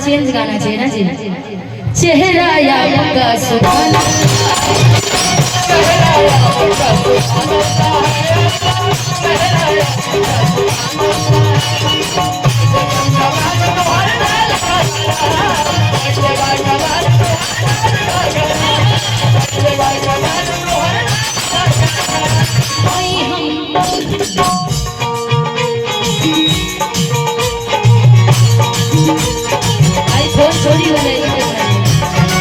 Change गाना चाहिए ना जी। चेहरा आपका सुहाना, चेहरा आपका आईफोन चोरी हो जाएगी।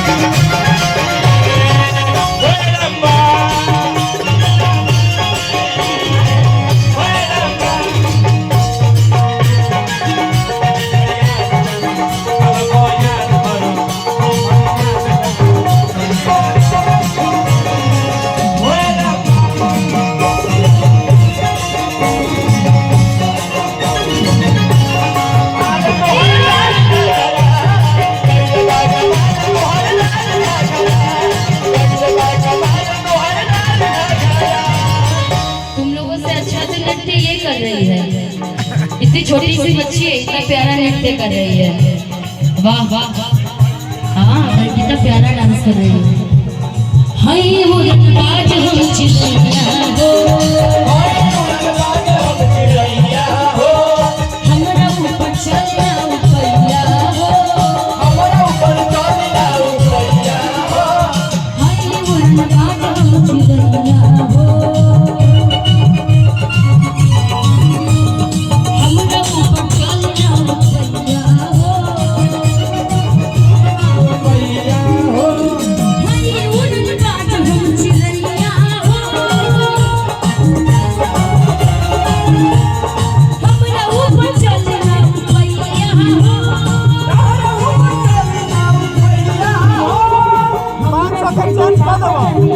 इतनी छोटी सी बच्ची है, इतना प्यारा नृत्य कर रही है। वाह वाह वाह, हाँ कितना प्यारा डांस कर रही है। हाय वो आज हम चिड़िया हो, हमरा ऊपर चलना उपैया हो, हमरा ऊपर चलना उपैया हो। हाय वो आज हम चिड़िया हो, Come on.